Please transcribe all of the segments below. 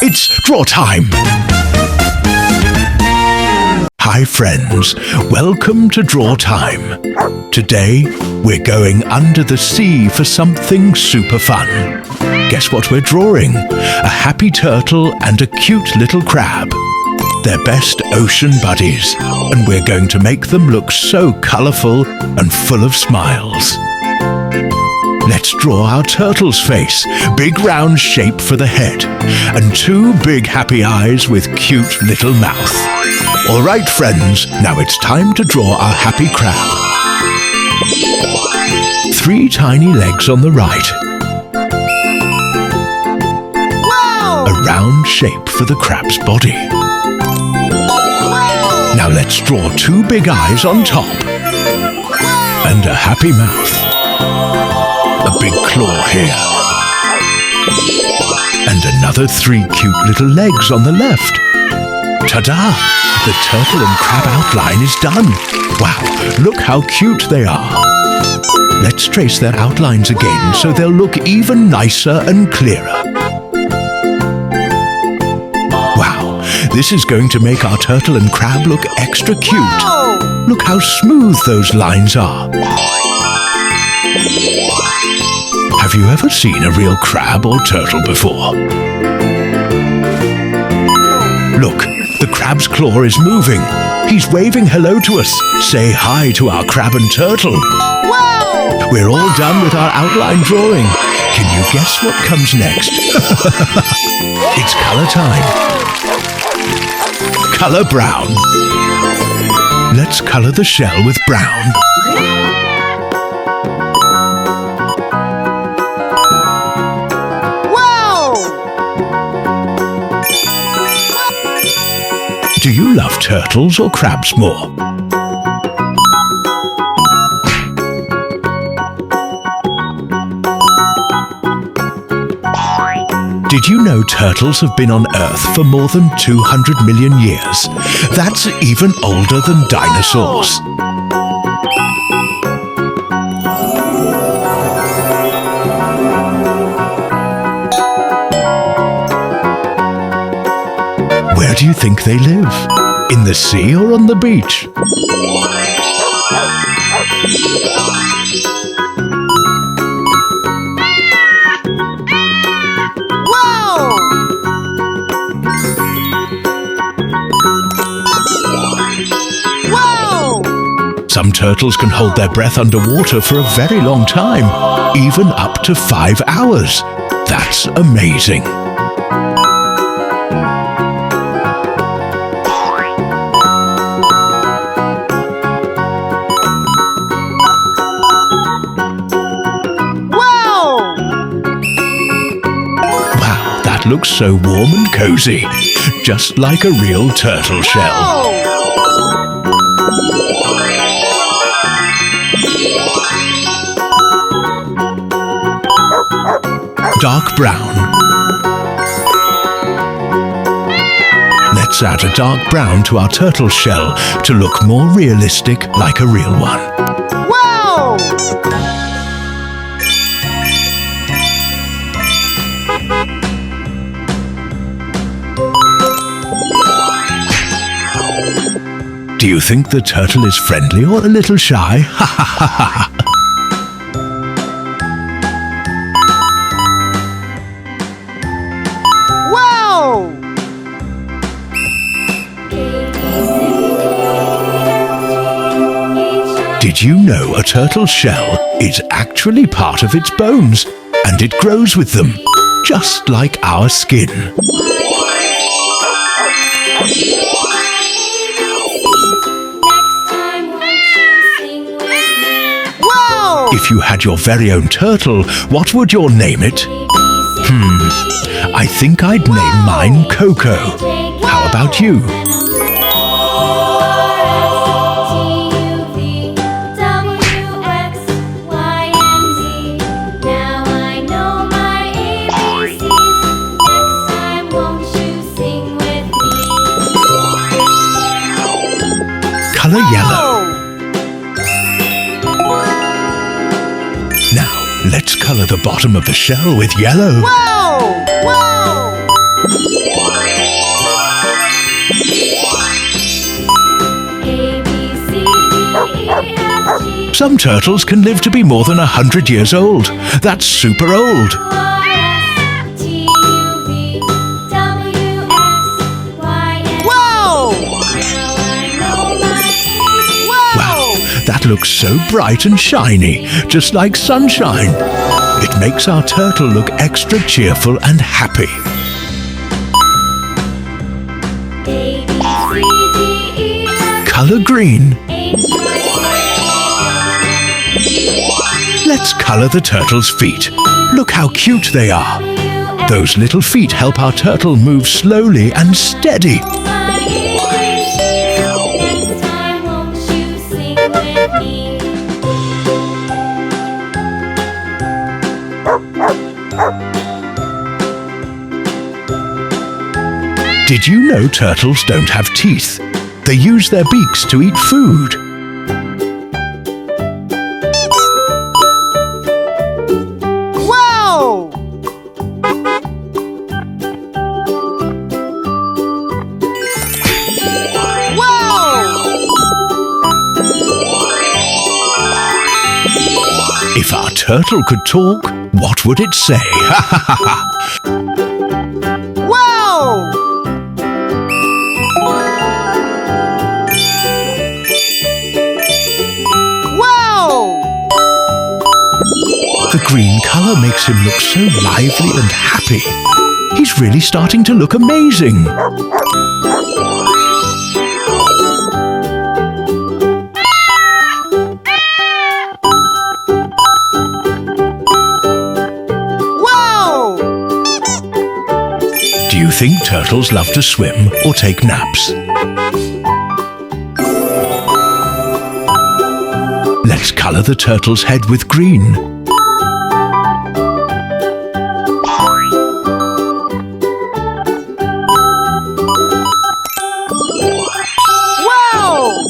It's draw time! Hi friends, welcome to Draw Time. Today, we're going under the sea for something super fun. Guess what we're drawing? A happy turtle and a cute little crab. They're best ocean buddies, and we're going to make them look so colourful and full of smiles. Let's draw our turtle's face, big round shape for the head, and two big happy eyes with cute little mouth. All right, friends, now it's time to draw our happy crab. 3 tiny legs on the right. Wow! A round shape for the crab's body. Now let's draw 2 big eyes on top. And a happy mouth. A big claw here. And another 3 cute little legs on the left. Ta-da! The turtle and crab outline is done. Wow, look how cute they are. Let's trace their outlines again so they'll look even nicer and clearer. Wow, this is going to make our turtle and crab look extra cute. Look how smooth those lines are. Have you ever seen a real crab or turtle before? Look, the crab's claw is moving. He's waving hello to us. Say hi to our crab and turtle. Wow! We're all done with our outline drawing. Can you guess what comes next? It's color time. Color brown. Let's color the shell with brown. Do you love turtles or crabs more? Did you know turtles have been on Earth for more than 200 million years? That's even older than dinosaurs. Where do you think they live? In the sea or on the beach? Wow! Wow! Some turtles can hold their breath underwater for a very long time, even up to 5 hours. That's amazing. Looks so warm and cozy, just like a real turtle shell. Dark brown. Let's add a dark brown to our turtle shell to look more realistic, like a real one. Wow! Do you think the turtle is friendly or a little shy? Ha ha ha ha! Wow! Did you know a turtle's shell is actually part of its bones, and it grows with them, just like our skin? If you had your very own turtle, what would you name it? I think I'd name mine Coco. How about you? Color yellow. Now, let's color the bottom of the shell with yellow. Whoa! Whoa! Some turtles can live to be more than 100 years old. That's super old. Wow! Wow, that looks so bright and shiny, just like sunshine. It makes our turtle look extra cheerful and happy. Color green. Let's color the turtle's feet. Look how cute they are. Those little feet help our turtle move slowly and steady. Did you know turtles don't have teeth? They use their beaks to eat food. Wow! Wow! If our turtle could talk, what would it say? Wow! Wow! The green color makes him look so lively and happy. He's really starting to look amazing. Wow! Do you think turtles love to swim or take naps? Let's color the turtle's head with green. Wow!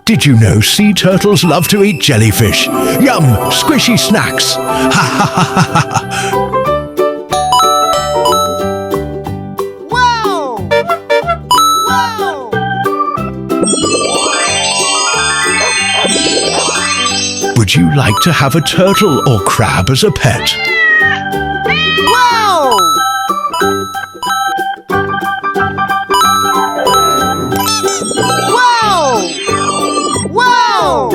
Did you know sea turtles love to eat jellyfish? Yum! Squishy snacks! Ha ha ha ha ha! Wow! Wow! Would you like to have a turtle or crab as a pet? Wow! Wow! Wow!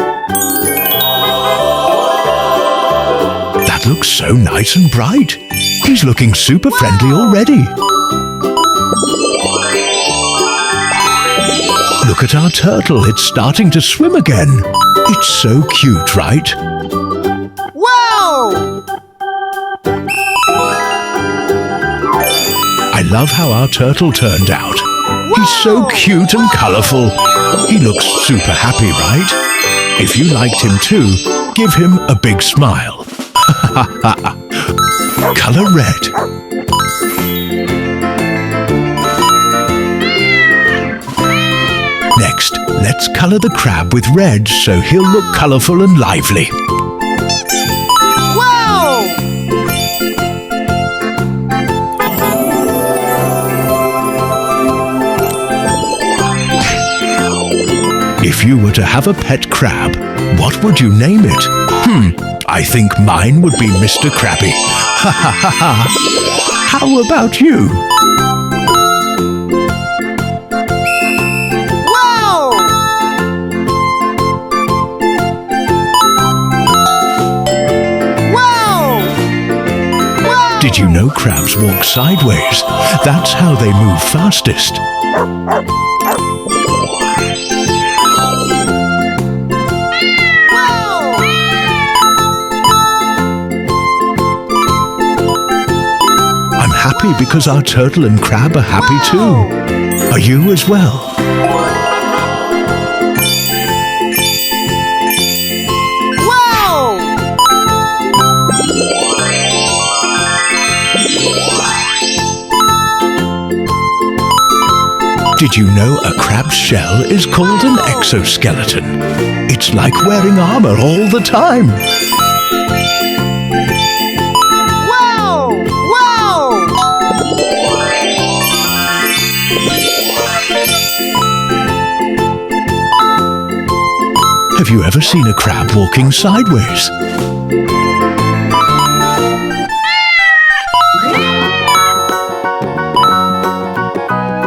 That looks so nice and bright. He's looking super friendly already. Look at our turtle, it's starting to swim again. It's so cute, right? Wow! I love how our turtle turned out. He's so cute and colorful. He looks super happy, right? If you liked him too, give him a big smile. Color red. Next, let's color the crab with red so he'll look colorful and lively. Wow! If you were to have a pet crab, what would you name it? I think mine would be Mr. Krabby. Ha ha ha ha. How about you? Wow! Wow! Wow! Did you know crabs walk sideways? That's how they move fastest. Wow! I'm happy because our turtle and crab are happy too. Are you as well? Wow! Did you know a crab's shell is called an exoskeleton? It's like wearing armor all the time. Wow! Wow! Have you ever seen a crab walking sideways?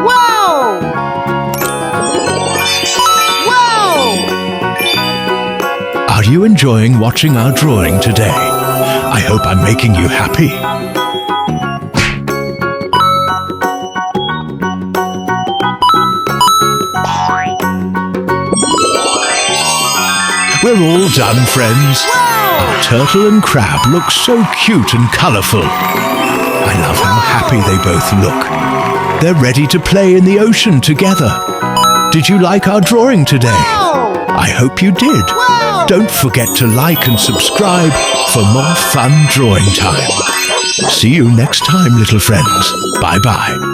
Wow! Wow! Are you enjoying watching our drawing today? I hope I'm making you happy. We're all done, friends. Our turtle and crab look so cute and colourful. I love how happy they both look. They're ready to play in the ocean together. Did you like our drawing today? Wow! I hope you did. Wow! Don't forget to like and subscribe for more fun drawing time. See you next time, little friends. Bye-bye.